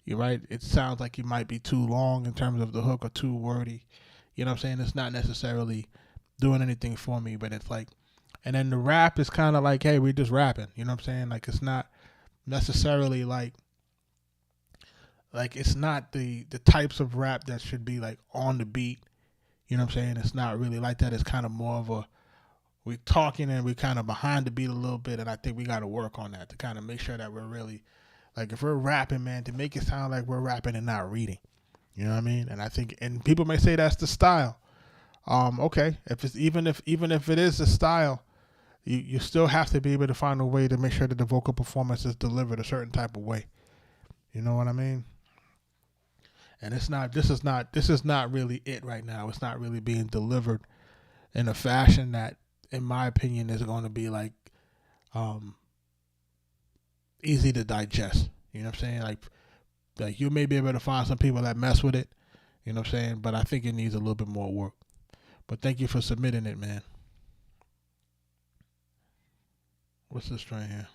You're right. It sounds like it might be too long in terms of the hook or too wordy. You know what I'm saying? It's not necessarily doing anything for me, but it's like, and then the rap is kind of like, hey, we're just rapping. You know what I'm saying? Like, it's not necessarily like it's not the types of rap that should be like on the beat. You know what I'm saying? It's not really like that. It's kind of more of a we're talking and we're kind of behind the beat a little bit, and I think we got to work on that to kind of make sure that we're really, like, if we're rapping, man, to make it sound like we're rapping and not reading. You know what I mean? And I think, and people may say that's the style. Okay, if it's even if it is the style, you still have to be able to find a way to make sure that the vocal performance is delivered a certain type of way. You know what I mean? And this is not really it right now. It's not really being delivered in a fashion that, in my opinion, is going to be like easy to digest. You know what I'm saying? Like you may be able to find some people that mess with it. You know what I'm saying? But I think it needs a little bit more work. But thank you for submitting it, man. What's this train here?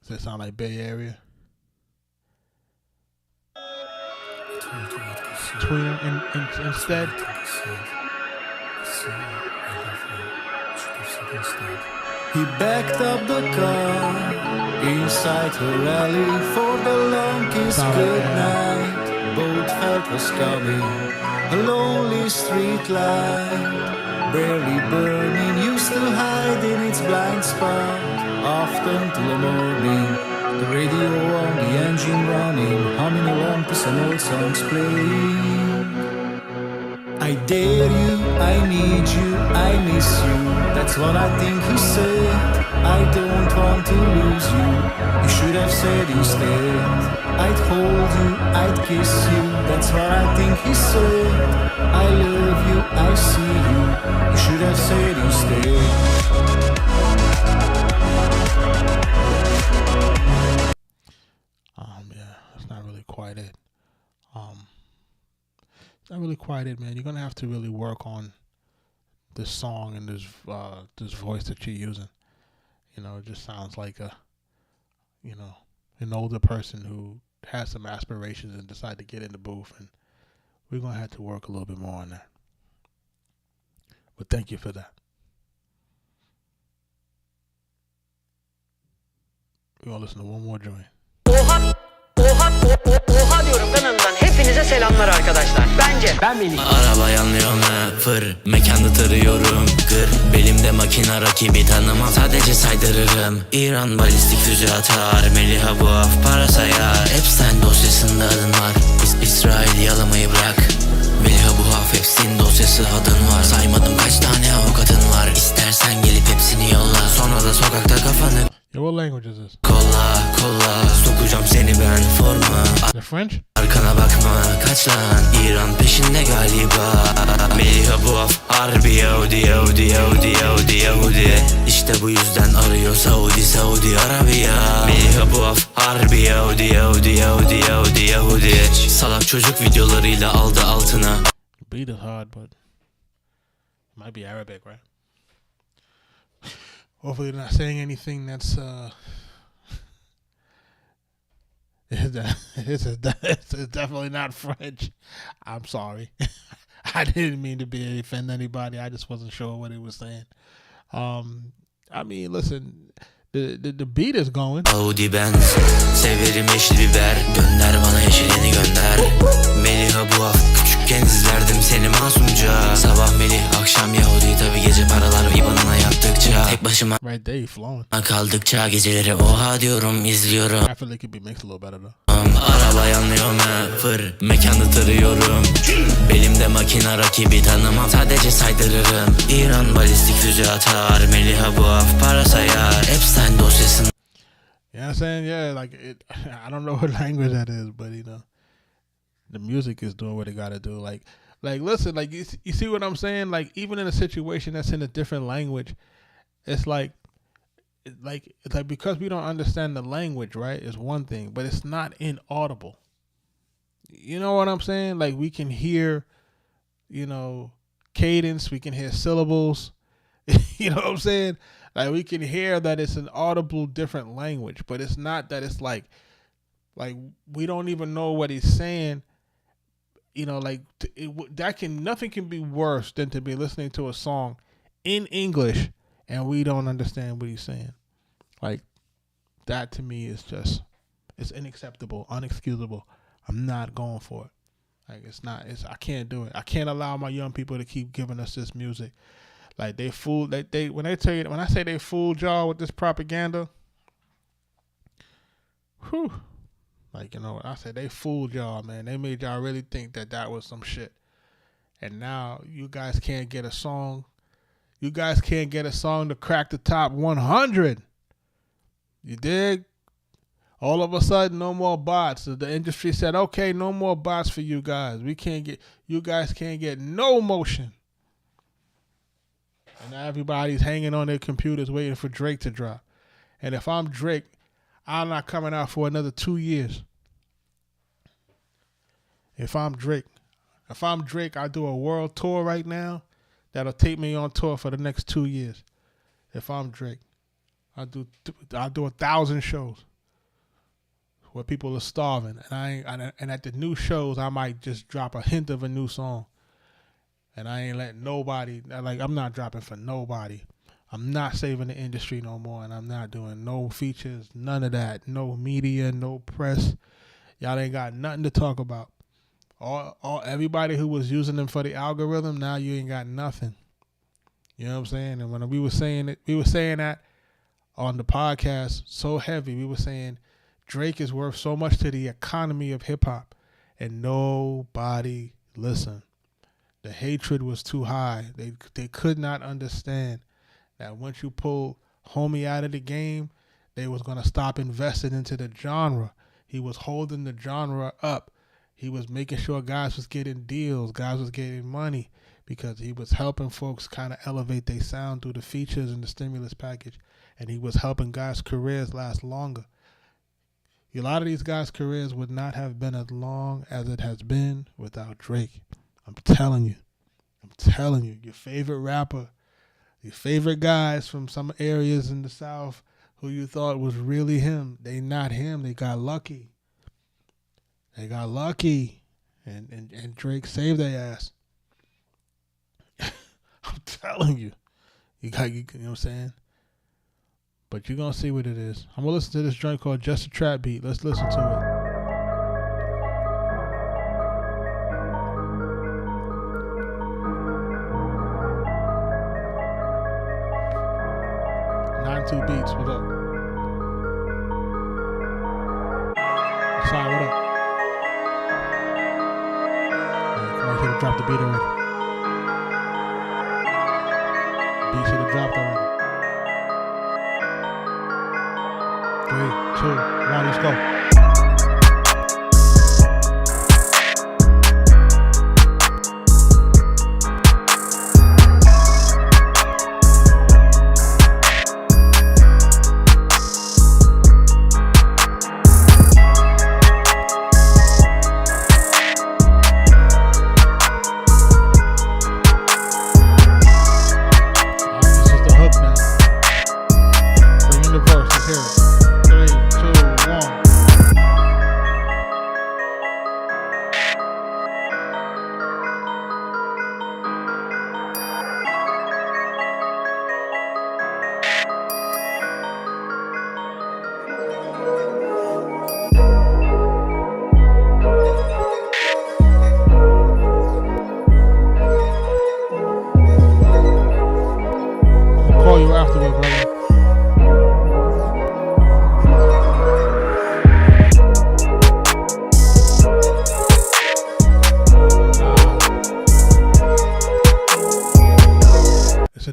Does that sound like Bay Area? Tweener instead? He backed up the car inside her alley for the longest good night. Both felt was coming, a lonely street light, barely burning, used to hide in its blind spot. Often till the morning, the radio on, the engine running, humming along to some old songs playing. I dare you, I need you, I miss you. That's what I think he said. I don't want to lose you. You should have said instead, I'd hold you, I'd kiss you. That's what I think he said. I love you, I see you. You should have said instead. Yeah, that's not really quite it. It's not really quite it, man. You're gonna have to really work on this song and this voice that you're using. You know, it just sounds like an older person who has some aspirations and decide to get in the booth, and we're gonna have to work a little bit more on that. But thank you for that. We're gonna listen to one more joint. Oha diyorum kanalından hepinize selamlar arkadaşlar. Ben Melih. Araba yanlıyor mu? Fır. Mekanda tarıyorum. Gır. Belimde makina rakibi tanımam. Sadece saydırırım. İran balistik füze atar. Meliha bu af para sayar. Epstein dosyasında adın var. İsrail yalamayı bırak. Meliha bu haf Epstein dosyası adın var. Saymadım kaç tane avukatın var. İstersen gelip hepsini yolla. Sonra da sokakta kafanı Yo, what language is this? kolla kolla. Sokacağım seni ben forma. The French? Arkana bakma kaç lan. İran peşinde galiba. Meliha bu af harbi Yahudi Yahudi Yahudi Yahudi Yahudi. İşte bu yüzden arıyor Saudi Arabiya. Meliha bu af harbi Yahudi Yahudi Yahudi Yahudi Yahudi. Salak çocuk videolarıyla aldı altına. Beat is hard, but it might be Arabic, right? Hopefully they're not saying anything that's it's definitely not French. I'm sorry. I didn't mean to offend anybody. I just wasn't sure what he was saying. I mean, listen, the beat is going. Audi Benz, severim yeşil biber. Gönder bana yeşilini gönder. Meliha bu af, küçükken izlerdim seni masumca. Sabah Melih, akşam Yahudi. Tabi gece paralar IBAN'ına yattıkça. Tek başıma Right there, you flowing. kaldıkça geceleri oha diyorum izliyorum. I feel like it could be mixed a little better though. Araba yanlıyor mu? Fır. Mekanı tarıyorum. Belimde makina rakibi tanımam. Sadece saydırırım. İran balistik füze atar. Meliha bu af para sayar. Epstein dosyasını. You know what I'm saying? Yeah, like I don't know what language that is, but you know, the music is doing what it got to do. Like listen, like you see what I'm saying? Like even in a situation that's in a different language, it's like because we don't understand the language, right? Is one thing, but it's not inaudible. You know what I'm saying? Like we can hear, you know, cadence, we can hear syllables. You know what I'm saying? Like we can hear that it's an audible different language, but it's not that it's like we don't even know what he's saying. You know, like nothing can be worse than to be listening to a song in English and we don't understand what he's saying. Like that to me is just, it's unacceptable, unexcusable. I'm not going for it. Like I can't do it. I can't allow my young people to keep giving us this music. Like they fooled. When I say they fooled y'all with this propaganda. Whew. Like, you know, I said they fooled y'all, man. They made y'all really think that was some shit. And now you guys can't get a song. You guys can't get a song to crack the top 100. You dig? All of a sudden, no more bots. The industry said, okay, no more bots for you guys. You guys can't get no motion. And now everybody's hanging on their computers waiting for Drake to drop. And if I'm Drake, I'm not coming out for another 2 years. If I'm Drake, I do a world tour right now that'll take me on tour for the next 2 years. If I'm Drake, I'll do 1,000 shows where people are starving, and at the new shows I might just drop a hint of a new song, and I ain't letting nobody. Like, I'm not dropping for nobody. I'm not saving the industry no more, and I'm not doing no features, none of that, no media, no press. Y'all ain't got nothing to talk about. Everybody who was using them for the algorithm, now you ain't got nothing. You know what I'm saying? And when we were saying that on the podcast so heavy, we were saying Drake is worth so much to the economy of hip hop, and nobody listened. The hatred was too high. They could not understand that once you pull Homie out of the game, they was gonna stop investing into the genre. He was holding the genre up. He was making sure guys was getting deals, guys was getting money, because he was helping folks kind of elevate their sound through the features and the stimulus package, and he was helping guys' careers last longer. A lot of these guys' careers would not have been as long as it has been without Drake. I'm telling you, your favorite rapper, your favorite guys from some areas in the South who you thought was really him, they not him. They got lucky. And Drake saved their ass. I'm telling you. You know what I'm saying? But you're going to see what it is. I'm going to listen to this joint called Just a Trap Beat. Let's listen to it. Two Beats, what up? Sorry, what up? I should have dropped the beat already. Beat should have dropped already. 3, 2, 1, let's go.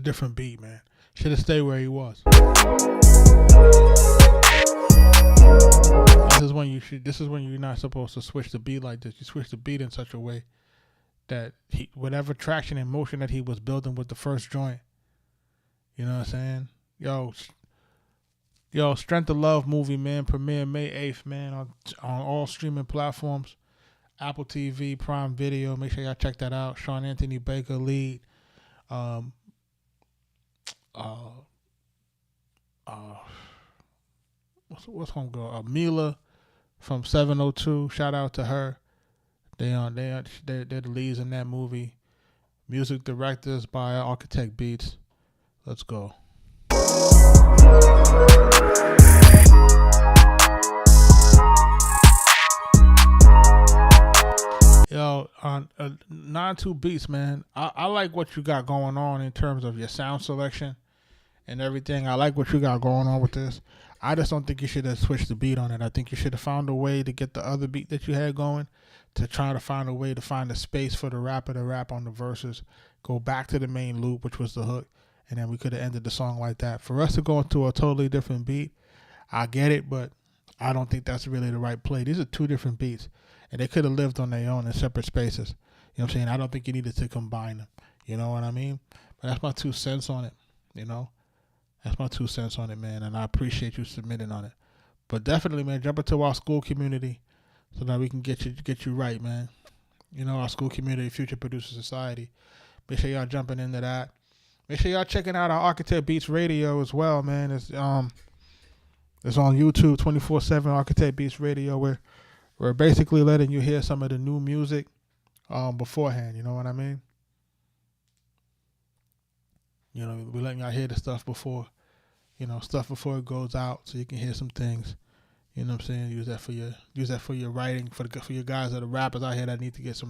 Different beat, man. Should have stayed where he was. This is when you're not supposed to switch the beat like this. You switch the beat in such a way that whatever traction and motion that he was building with the first joint, you know what I'm saying? Yo, Strength of Love movie, man, premiere May 8th, man, on all streaming platforms. Apple TV, Prime Video. Make sure y'all check that out. Sean Anthony Baker lead. What's homegirl? Mila from 702. Shout out to her. They're the leads in that movie. Music directors by Arkatech Beatz. Let's go. Yo, on 9-2 Beats, man. I like what you got going on in terms of your sound selection and everything. I like what you got going on with this. I just don't think you should have switched the beat on it. I think you should have found a way to get the other beat that you had going, to try to find a way to find a space for the rapper to rap on the verses, go back to the main loop, which was the hook, and then we could have ended the song like that. For us to go into a totally different beat, I get it, but I don't think that's really the right play. These are two different beats, and they could have lived on their own in separate spaces. You know what I'm saying? I don't think you needed to combine them. You know what I mean? But that's my 2 cents on it, you know? That's my 2 cents on it, man, and I appreciate you submitting on it. But definitely, man, jump into our school community so that we can get you right, man. You know, our school community, Future Producer Society. Make sure y'all jumping into that. Make sure y'all checking out our Arkatech Beatz Radio as well, man. It's on YouTube 24/7. Arkatech Beatz Radio. We're basically letting you hear some of the new music beforehand. You know what I mean? You know, we're letting y'all hear the stuff before, before it goes out, so you can hear some things. You know what I'm saying? Use that for your writing, for your guys that are rappers out here that need to get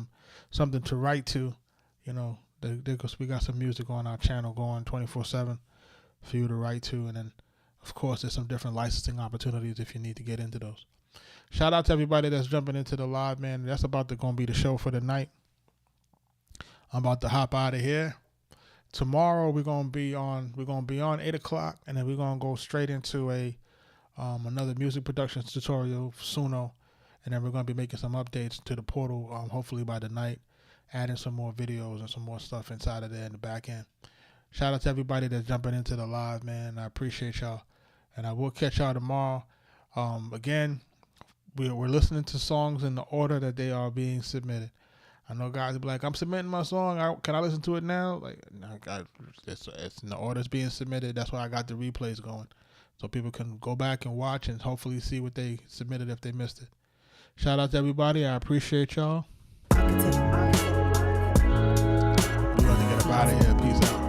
something to write to. You know, we got some music on our channel going 24/7 for you to write to, and then of course there's some different licensing opportunities if you need to get into those. Shout out to everybody that's jumping into the live, man. That's going to be the show for the night. I'm about to hop out of here. Tomorrow we're gonna be on 8 o'clock, and then we're gonna go straight into another music production tutorial for Suno, and then we're gonna be making some updates to the portal, hopefully by the night, adding some more videos and some more stuff inside of there in the back end. Shout out to everybody that's jumping into the live, man. I appreciate y'all, and I will catch y'all tomorrow. Again, we're listening to songs in the order that they are being submitted. I know guys will be like, I'm submitting my song. Can I listen to it now? Like, it's in the order it's being submitted. That's why I got the replays going, so people can go back and watch and hopefully see what they submitted if they missed it. Shout out to everybody. I appreciate y'all. We're about to get up out of here. Peace out.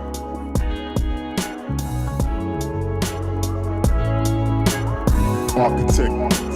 Arkatech.